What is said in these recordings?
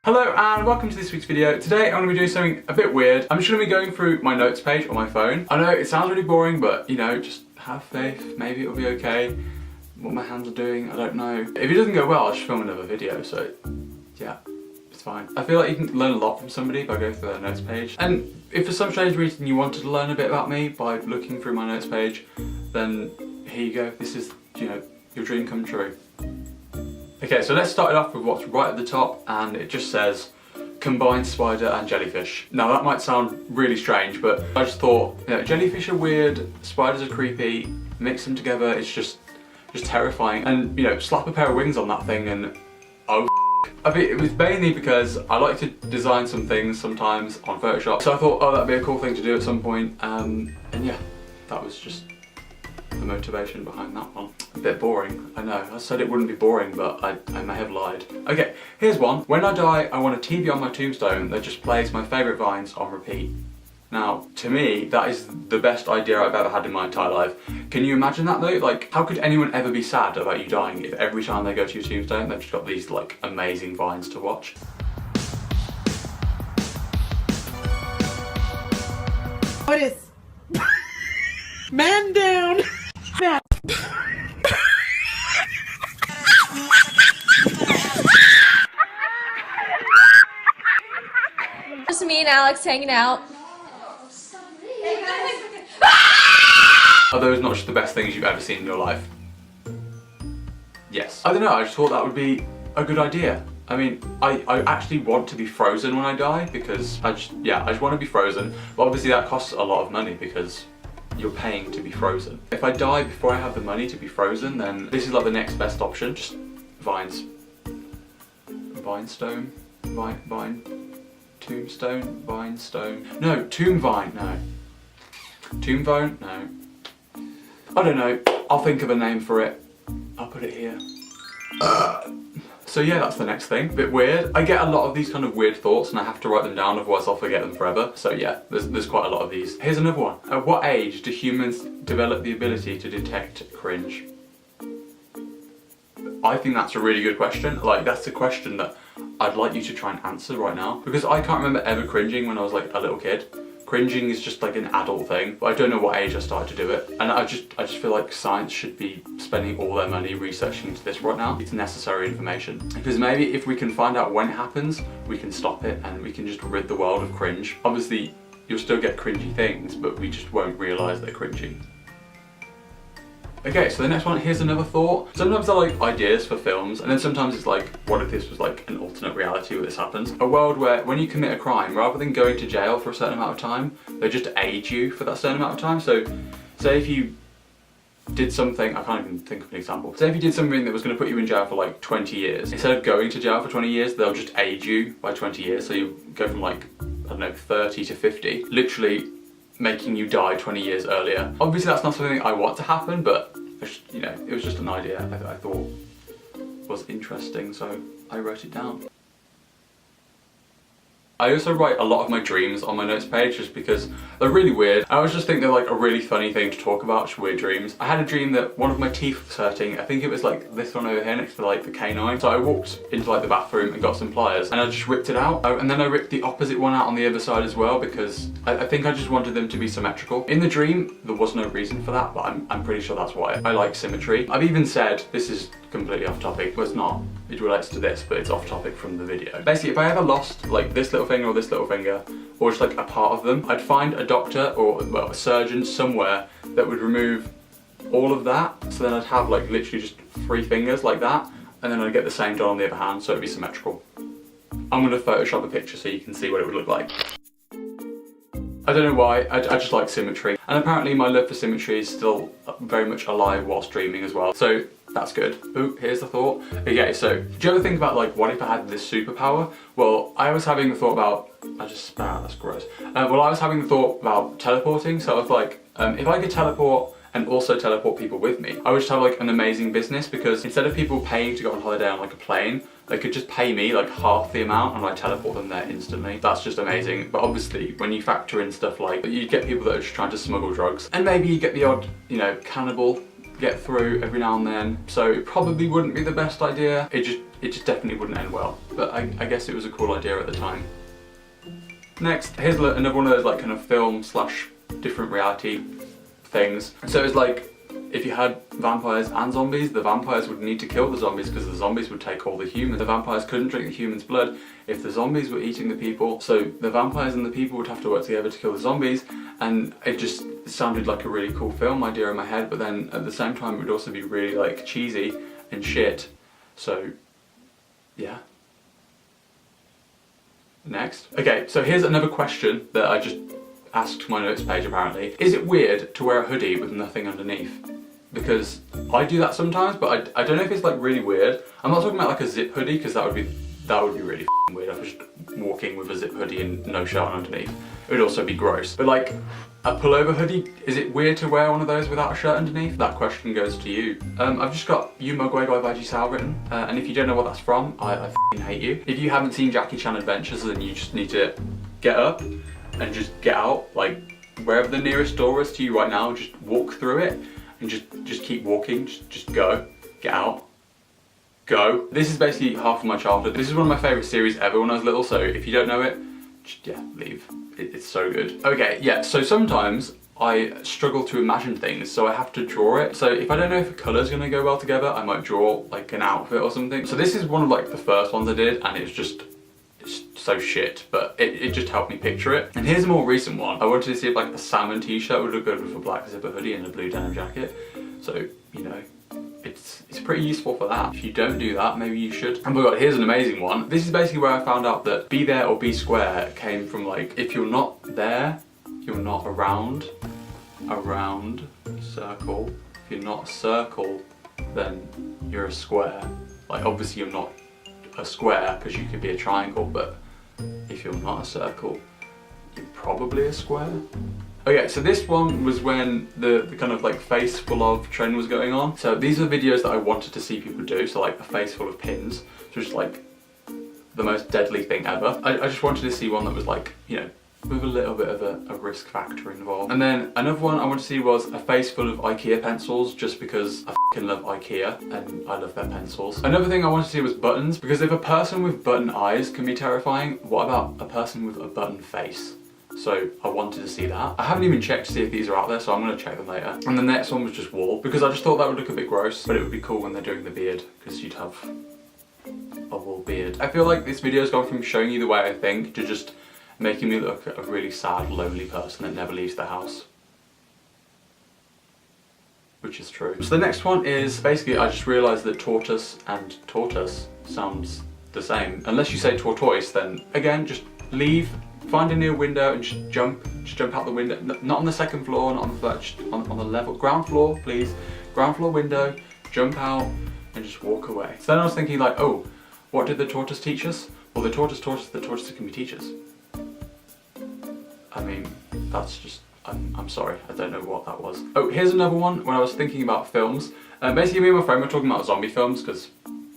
Hello and welcome to this week's video. Today I'm going to be doing something a bit weird. I'm just going to be going through my notes page on my phone. I know it sounds really boring, but you know, just have faith. Maybe it'll be okay. What my hands are doing, I don't know. If it doesn't go well, I'll just film another video, so yeah, it's fine. I feel like you can learn a lot from somebody by going through their notes page. And if for some strange reason you wanted to learn a bit about me by looking through my notes page, then here you go. This is, you know, your dream come true. Okay, so let's start it off with what's right at the top, and it just says combined spider and jellyfish. Now that might sound really strange, but I just thought, you know, jellyfish are weird, spiders are creepy, mix them together, it's just terrifying. And you know, slap a pair of wings on that thing and oh, I mean, it was mainly because I like to design some things sometimes on Photoshop, so I thought, oh, that'd be a cool thing to do at some point, and yeah, that was just the motivation behind that one. A bit boring, I know. I said it wouldn't be boring, but I may have lied. Okay, here's one. When I die, I want a TV on my tombstone that just plays my favourite vines on repeat. Now, to me, that is the best idea I've ever had in my entire life. Can you imagine that though? Like, how could anyone ever be sad about you dying if every time they go to your tombstone, they've just got these like amazing vines to watch? What is? Man down! Man. Just me and Alex hanging out. Are those not just the best things you've ever seen in your life? Yes. I don't know, I just thought that would be a good idea. I mean, I actually want to be frozen when I die because I just want to be frozen. But obviously that costs a lot of money because you're paying to be frozen. If I die before I have the money to be frozen, then this is like the next best option. Just vines. Vinestone? Vine? Tombstone? Vinestone? No, tomb vine, no. Tomb vine? No. I don't know, I'll think of a name for it. I'll put it here. So yeah, that's the next thing. Bit weird. I get a lot of these kind of weird thoughts and I have to write them down, otherwise I'll forget them forever. So yeah, there's quite a lot of these. Here's another one. At what age do humans develop the ability to detect cringe? I think that's a really good question. Like, that's a question that I'd like you to try and answer right now. Because I can't remember ever cringing when I was like a little kid. Cringing is just like an adult thing, but I don't know what age I started to do it. And I just feel like science should be spending all their money researching into this right now. It's necessary information. Because maybe if we can find out when it happens, we can stop it and we can just rid the world of cringe. Obviously, you'll still get cringy things, but we just won't realise they're cringy. Okay, so the next one, here's another thought. Sometimes I like ideas for films, and then sometimes it's like, what if this was like an alternate reality where this happens? A world where when you commit a crime, rather than going to jail for a certain amount of time, they just age you for that certain amount of time. So, say if you did something, I can't even think of an example. Say if you did something that was going to put you in jail for like 20 years. Instead of going to jail for 20 years, they'll just age you by 20 years. So you go from like, I don't know, 30 to 50. Literally making you die 20 years earlier. Obviously that's not something I want to happen, but you know, it was just an idea I thought was interesting, so I wrote it down. I also write a lot of my dreams on my notes page just because they're really weird. I always just think they're like a really funny thing to talk about, just weird dreams. I had a dream that one of my teeth was hurting. I think it was like this one over here next to like the canine. So I walked into like the bathroom and got some pliers and I just ripped it out. And then I ripped the opposite one out on the other side as well because I think I just wanted them to be symmetrical. In the dream, there was no reason for that, but I'm pretty sure that's why. I like symmetry. I've even said, this is completely off topic, well it's not, it relates to this, but it's off topic from the video. Basically, if I ever lost like this little finger or this little finger, or just like a part of them, I'd find a doctor or well, a surgeon somewhere that would remove all of that, so then I'd have like literally just 3 fingers like that, and then I'd get the same done on the other hand, so it'd be symmetrical. I'm gonna Photoshop a picture so you can see what it would look like. I don't know why, I just like symmetry. And apparently my love for symmetry is still very much alive whilst dreaming as well. So that's good. Ooh, here's the thought. Okay, so do you ever think about like, what if I had this superpower? Well, I was having the thought about, I just spat, that's gross. Well, I was having the thought about teleporting. So I was like, if I could teleport and also teleport people with me, I would just have like an amazing business, because instead of people paying to go on holiday on like a plane, they could just pay me like half the amount and I teleport them there instantly. That's just amazing. But obviously when you factor in stuff like, you get people that are just trying to smuggle drugs, and maybe you get the odd, you know, cannibal get through every now and then, so it probably wouldn't be the best idea. It just definitely wouldn't end well, but I guess it was a cool idea at the time. Next, here's another one of those like kind of film slash different reality things. So it's like, if you had vampires and zombies, the vampires would need to kill the zombies because the zombies would take all the humans. The vampires couldn't drink the humans' blood if the zombies were eating the people, so the vampires and the people would have to work together to kill the zombies, and it just sounded like a really cool film idea in my head, but then at the same time it would also be really like cheesy and shit, so yeah. Next. Okay, so here's another question that I just asked my notes page apparently. Is it weird to wear a hoodie with nothing underneath? Because I do that sometimes, but I don't know if it's like really weird. I'm not talking about like a zip hoodie, because that would be really f***ing weird. I was just walking with a zip hoodie and no shirt underneath. It would also be gross. But like a pullover hoodie, is it weird to wear one of those without a shirt underneath? That question goes to you. I've just got You Mugway by Veggie Sal written, and if you don't know what that's from, I f***ing hate you. If you haven't seen Jackie Chan Adventures, then you just need to get up and just get out, like wherever the nearest door is to you right now, just walk through it and just keep walking, just go, get out, go. This is basically half of my childhood. This is one of my favourite series ever when I was little, so if you don't know it, just, yeah, leave. It's so good. Okay, yeah, so sometimes I struggle to imagine things, so I have to draw it. So if I don't know if a colour's gonna go well together, I might draw like an outfit or something. So this is one of like the first ones I did, and it's so shit, but it just helped me picture it. And here's a more recent one. I wanted to see if like a salmon t-shirt would look good with a black zipper hoodie and a blue denim jacket. So, you know, it's pretty useful for that. If you don't do that, maybe you should. Oh my god, here's an amazing one. This is basically where I found out that be there or be square came from like, if you're not there, you're not around, circle. If you're not a circle, then you're a square. Like obviously you're not a square because you could be a triangle, but if you're not a circle, you're probably a square. Okay, so this one was when the kind of like face full of trend was going on. So these are the videos that I wanted to see people do. So like a face full of pins, so just like the most deadly thing ever. I just wanted to see one that was like, you know, with a little bit of a risk factor involved. And then another one I wanted to see was a face full of IKEA pencils, just because I f***ing love IKEA and I love their pencils. Another thing I wanted to see was buttons, because if a person with button eyes can be terrifying, what about a person with a button face? So I wanted to see that. I haven't even checked to see if these are out there, so I'm gonna check them later. And the next one was just wool, because I just thought that would look a bit gross, but it would be cool when they're doing the beard, because you'd have a wool beard. I feel like this video's gone from showing you the way I think to just making me look like a really sad, lonely person that never leaves the house. Which is true. So the next one is, basically I just realised that tortoise and tortoise sounds the same. Unless you say tortoise, then again, just leave, find a near window and just jump out the window. Not on the second floor, not on the third, just on the level. Ground floor, please. Ground floor window, jump out and just walk away. So then I was thinking like, oh, what did the tortoise teach us? Well, the tortoise can be teachers. I mean, that's just, I'm sorry, I don't know what that was. Oh, here's another one when I was thinking about films. Basically me and my friend were talking about zombie films because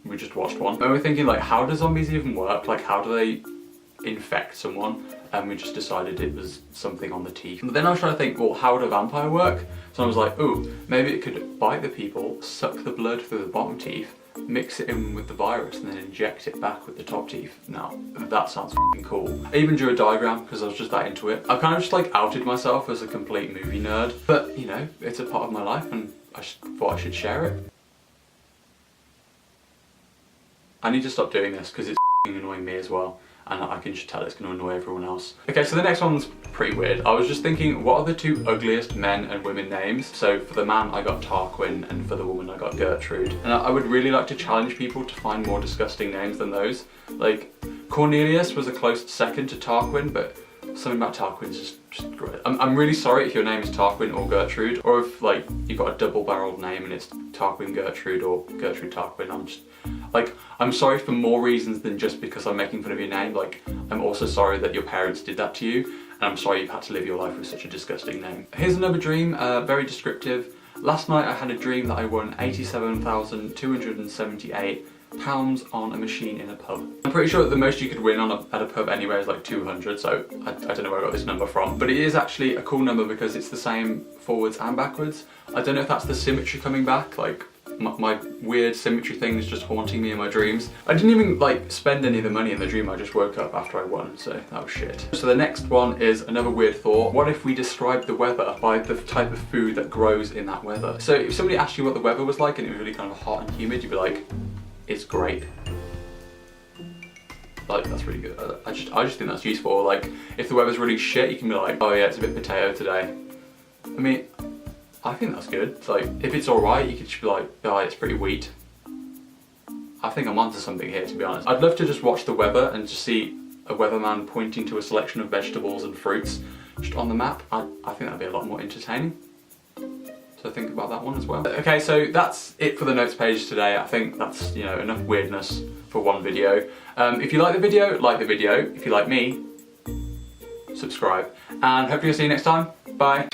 we just watched one. And we were thinking like, how do zombies even work? Like how do they infect someone? And we just decided it was something on the teeth. But then I was trying to think, well, how would a vampire work? So I was like, ooh, maybe it could bite the people, suck the blood through the bottom teeth, mix it in with the virus and then inject it back with the top teeth. Now, that sounds f***ing cool. I even drew a diagram because I was just that into it. I've kind of just like outed myself as a complete movie nerd, but you know, it's a part of my life and I thought I should share it. I need to stop doing this because it's f***ing annoying me as well. And I can just tell it's going to annoy everyone else. Okay, so the next one's pretty weird. I was just thinking, what are the two ugliest men and women names? So for the man I got Tarquin and for the woman I got Gertrude. And I would really like to challenge people to find more disgusting names than those. Like Cornelius was a close second to Tarquin, but something about Tarquin's just great. I'm really sorry if your name is Tarquin or Gertrude, or if like you've got a double-barreled name and it's Tarquin Gertrude or Gertrude Tarquin. I'm sorry for more reasons than just because I'm making fun of your name. Like, I'm also sorry that your parents did that to you, and I'm sorry you've had to live your life with such a disgusting name. Here's another dream, very descriptive. Last night I had a dream that I won 87,278 pounds on a machine in a pub. I'm pretty sure that the most you could win at a pub anywhere is like 200, so I don't know where I got this number from. But it is actually a cool number because it's the same forwards and backwards. I don't know if that's the symmetry coming back, like my weird symmetry thing is just haunting me in my dreams. I didn't even like spend any of the money in the dream, I just woke up after I won, so that was shit. So the next one is another weird thought. What if we describe the weather by the type of food that grows in that weather? So if somebody asked you what the weather was like and it was really kind of hot and humid, you'd be like, it's great. Like, that's really good. I just think that's useful. Like, if the weather's really shit, you can be like, oh yeah, it's a bit potato today. I mean, I think that's good. It's like, if it's alright, you could just be like, oh, it's pretty wheat. I think I'm onto something here, to be honest. I'd love to just watch the weather and just see a weatherman pointing to a selection of vegetables and fruits just on the map. I think that'd be a lot more entertaining. So think about that one as well. Okay, so that's it for the notes page today. I think that's, you know, enough weirdness for one video. If you like the video, like the video. If you like me, subscribe. And hopefully I'll see you next time. Bye.